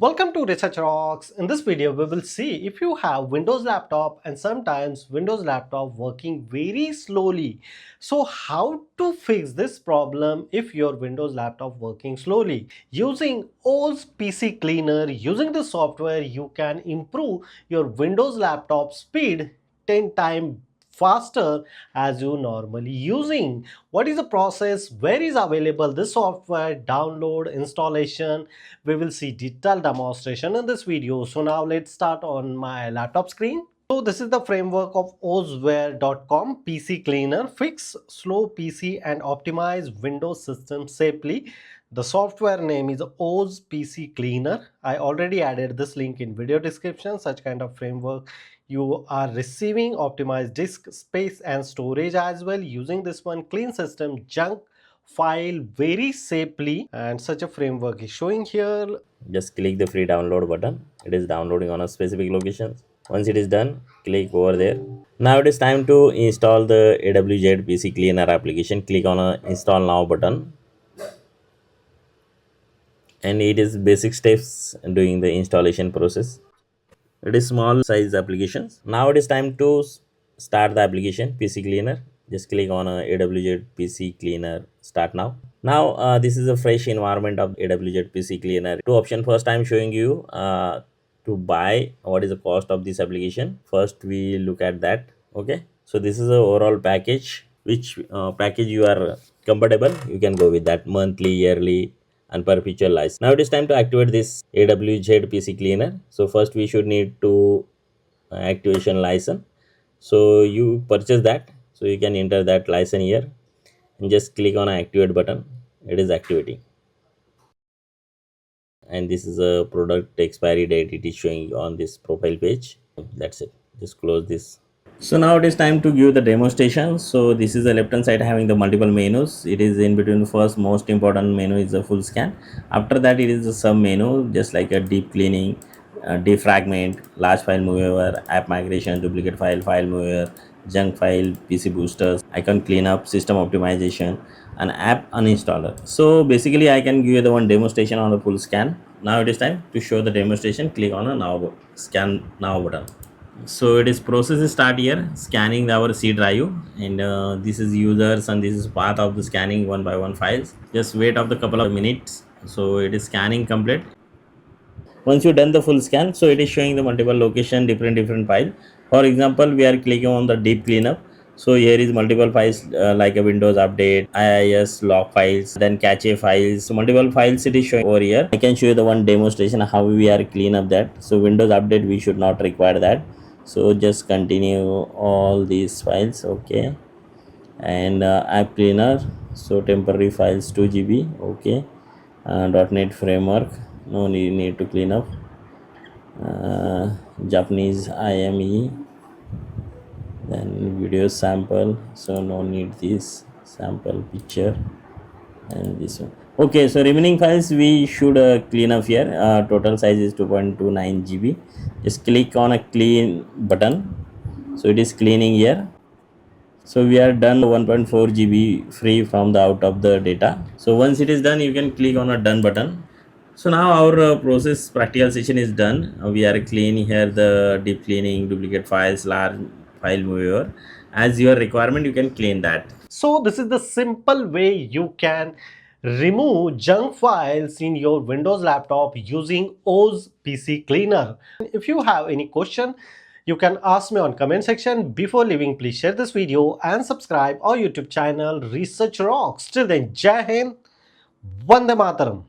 Welcome to Research Rocks. In this video, we will see if you have Windows laptop and sometimes Windows laptop working very slowly. So how to fix this problem if your Windows laptop working slowly? Using AWZ PC Cleaner, using the software, you can improve your Windows laptop speed 10 times faster as you normally using. What is the process? Where is available this software? Download, installation. We will see detailed demonstration in this video. So now let's start on my laptop screen. So this is the framework of ozware.com PC Cleaner. Fix slow PC and optimize Windows system safely. The software name is AWZ PC Cleaner. I already added this link in video description. Such kind of framework you are receiving optimized disk space and storage as well. Using this one, clean system junk file very safely, and such a framework is showing here. Just click the free download button. It is downloading on a specific location. Once it is done, click over there. Now it is time to install the AWZ PC Cleaner application. Click on a install now button, and it is basic steps doing the installation process. It is small size applications. Now it is time to start the application PC Cleaner. Just click on AWZ PC Cleaner start now. Now this is a fresh environment of AWZ PC Cleaner. Two options. First I am showing you to buy. What is the cost of this application? First we look at that. Okay, so this is a overall package. Which package you are comfortable, you can go with that, monthly, yearly and perpetual license. Now it is time to activate this AWZ PC Cleaner. So first we should need to activation license. So you purchase that, so you can enter that license here and just click on activate button. It is activating, and this is a product expiry date. It is showing on this profile page. That's it. Just close this. So now it is time to give the demonstration. So this is the left hand side having the multiple menus. It is in between. First most important menu is the full scan. After that it is a sub menu, just like a deep cleaning, defragment, large file mover, app migration, duplicate file, file mover, junk file, PC boosters, icon cleanup, system optimization and app uninstaller. So basically I can give you the one demonstration on the full scan. Now it is time to show the demonstration. Click on a now scan now button. So it is process start here, scanning our C drive, and this is users and this is part of the scanning one by one files. Just wait of the couple of minutes. So it is scanning complete. Once you done the full scan, so it is showing the multiple location, different file. For example, we are clicking on the deep cleanup. So here is multiple files like a Windows update, IIS log files, then cache files. So multiple files it is showing over here. I can show you the one demonstration how we are clean up that. So Windows update we should not require that. So just continue all these files. Okay, and app cleaner, so temporary files 2 GB. Okay, .NET framework, no need to clean up. Japanese IME, then video sample, so no need this sample picture, and this one. Okay, so remaining files we should clean up here. Total size is 2.29 GB. Just click on a clean button. So it is cleaning here. So we are done 1.4 GB free from the out of the data. So once it is done, you can click on a done button. So now our process practical session is done. We are cleaning here the deep cleaning, duplicate files, large file mover. As your requirement, you can clean that. So this is the simple way you can remove junk files in your Windows laptop using AWZ PC Cleaner. If you have any question, you can ask me on comment section. Before leaving, please share this video and subscribe our YouTube channel Research Rocks. Till then, Jai Hind, Vande Mataram.